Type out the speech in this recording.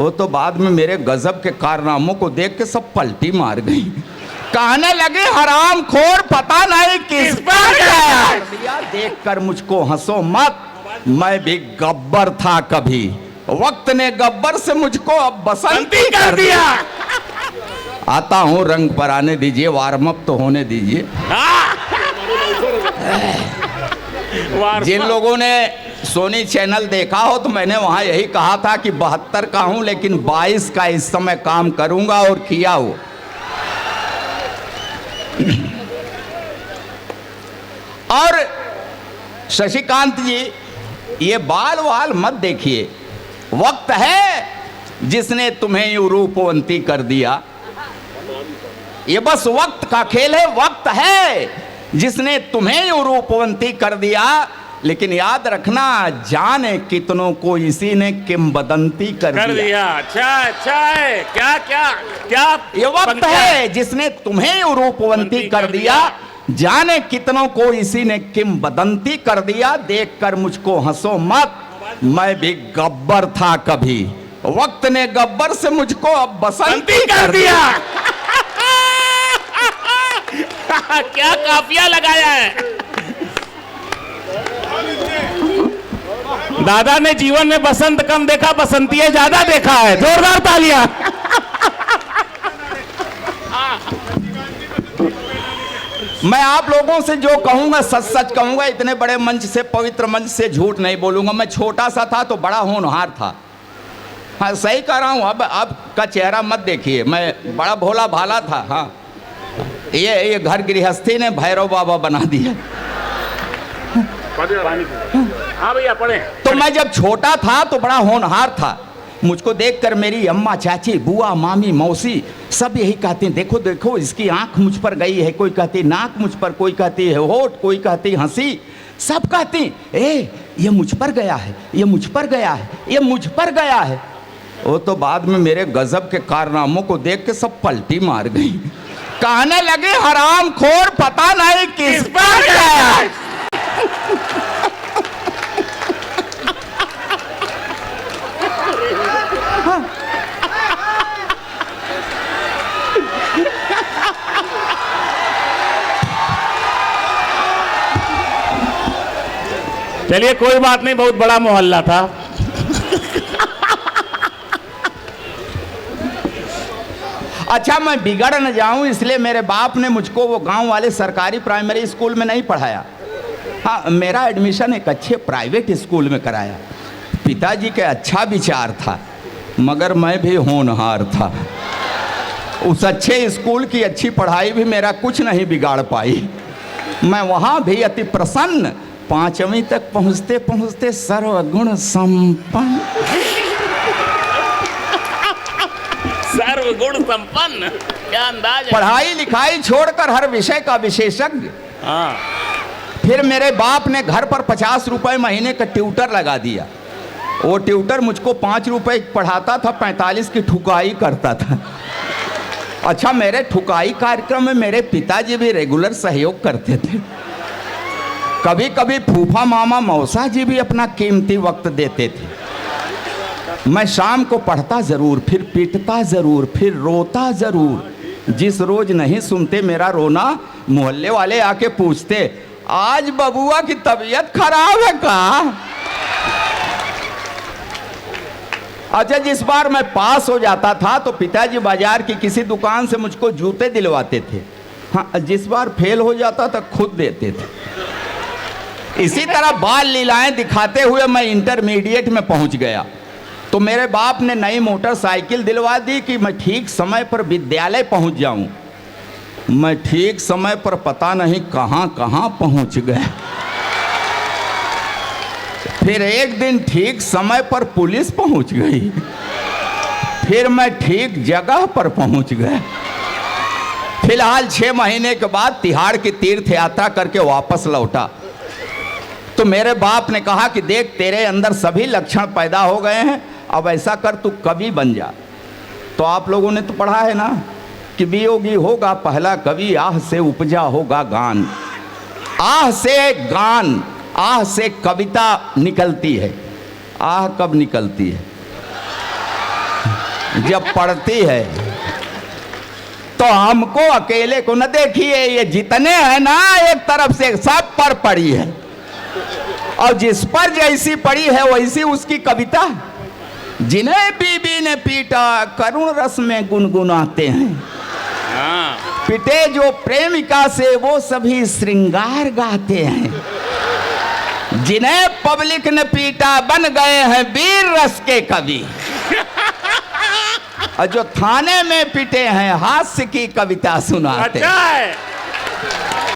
वो तो बाद में मेरे गजब के कारनामों को देख के सब पलटी मार गई, कहने लगे हराम खोर पता नहीं किस पर गया। देख कर मुझको हंसो मत, मैं भी गब्बर था कभी, वक्त ने गब्बर से मुझको अब बसंती कर दिया। आता हूँ रंग पर आने दीजिए, वार्म अप तो होने दीजिए। जिन लोगों ने सोनी चैनल देखा हो तो मैंने वहां यही कहा था कि 72 का हूं लेकिन 22 का इस समय काम करूंगा, और किया हो। और शशिकांत जी, ये बाल वाल मत देखिए, वक्त है जिसने तुम्हें यूं रूपवंती कर दिया। ये बस वक्त का खेल है, वक्त है जिसने तुम्हें यूं रूपवंती कर दिया। लेकिन याद रखना, जाने कितनों को इसी ने किंवदंती कर दिया। अच्छा है, क्या क्या क्या ये वक्त है जिसने तुम्हें यूं रूपवंती कर दिया, जाने कितनों को इसी ने किंवदंती कर दिया। देखकर मुझको हंसो मत, मैं भी गब्बर था कभी, वक्त ने गब्बर से मुझको अब बसंती कर दिया। क्या काफिया लगाया है। दादा ने जीवन में बसंत कम देखा, बसंतिये ज्यादा देखा है। जोरदार तालियां। मैं आप लोगों से जो कहूंगा सच सच कहूंगा, इतने बड़े मंच से, पवित्र मंच से झूठ नहीं बोलूंगा। मैं छोटा सा था तो बड़ा होनहार था। हाँ सही कह रहा हूं। अब का चेहरा मत देखिए, मैं बड़ा भोला भाला था। हाँ ये घर गृहस्थी ने भैरव बाबा बना दिया। हाँ भैया पढ़े। तो मैं जब छोटा था तो बड़ा होनहार था। मुझको देखकर मेरी अम्मा, चाची, बुआ, मामी, मौसी सब यही कहते हैं, देखो देखो इसकी आंख मुझ पर गई है। कोई कहती नाक मुझ पर, कोई कहती है होठ, कोई कहती हंसी। सब कहती ये मुझ पर गया है, ये मुझ पर गया है, ये मुझ पर गया है। वो तो बाद में मेरे गजब के कारनामों को देख के सब पलटी मार गई, कहने लगे हराम खोर पता नहीं किस पर गया। चलिए कोई बात नहीं, बहुत बड़ा मोहल्ला था। अच्छा मैं बिगड़ न जाऊं इसलिए मेरे बाप ने मुझको वो गांव वाले सरकारी प्राइमरी स्कूल में नहीं पढ़ाया। हाँ मेरा एडमिशन एक अच्छे प्राइवेट स्कूल में कराया। पिताजी के अच्छा विचार था, मगर मैं भी होनहार था। उस अच्छे स्कूल की अच्छी पढ़ाई भी मेरा कुछ नहीं बिगाड़ पाई। मैं वहाँ भी अति प्रसन्न 5वीं तक पहुँचते पहुँचते सर्वगुण संपन्न। सर्वगुण संपन्न, क्या अंदाज है। पढ़ाई लिखाई छोड़कर हर विषय का विशेषज्ञ। हाँ। फिर मेरे बाप ने घर पर 50 रुपए महीने का ट्यूटर लगा दिया। वो ट्यूटर मुझको 5 रुपए पढ़ाता था, 45 की ठुकाई करता था। अच्छा मेरे ठुकाई कार्यक्रम में मेरे पिताजी भी रेगुलर सहयोग करते थे। कभी कभी फूफा मामा मौसा जी भी अपना कीमती वक्त देते थे। मैं शाम को पढ़ता जरूर, फिर पीटता जरूर, फिर रोता जरूर। जिस रोज नहीं सुनते मेरा रोना, मोहल्ले वाले आके पूछते आज बबुआ की तबीयत खराब है का। अच्छा जिस बार मैं पास हो जाता था तो पिताजी बाजार की किसी दुकान से मुझको जूते दिलवाते थे। हाँ जिस बार फेल हो जाता था खुद देते थे। इसी तरह बाल लीलाएं दिखाते हुए मैं इंटरमीडिएट में पहुंच गया तो मेरे बाप ने नई मोटरसाइकिल दिलवा दी कि मैं ठीक समय पर विद्यालय पहुंच जाऊं। मैं ठीक समय पर पता नहीं कहां कहां पहुंच गया। फिर एक दिन ठीक समय पर पुलिस पहुंच गई। फिर मैं ठीक जगह पर पहुंच गया। फिलहाल 6 महीने के बाद तिहाड़ की तीर्थ यात्रा करके वापस लौटा तो मेरे बाप ने कहा कि देख तेरे अंदर सभी लक्षण पैदा हो गए हैं, अब ऐसा कर तू कवि बन जा। तो आप लोगों ने तो पढ़ा है ना कि वियोगी होगा पहला कवि, आह से उपजा होगा गान। आह से गान, आह से कविता निकलती है। आह कब निकलती है? जब पढ़ती है तो हमको अकेले को न देखिए, ये जितने हैं ना एक तरफ से सब पर पड़ी है, और जिस पर जैसी पड़ी है वैसी उसकी कविता। जिन्हें बीबी ने पीटा करुण रस में गुनगुनाते हैं, पिटे जो प्रेमिका से वो सभी श्रृंगार गाते हैं। जिन्हें पब्लिक ने पीटा बन गए हैं वीर रस के कवि, और जो थाने में पिटे हैं हास्य की कविता सुनाते हैं।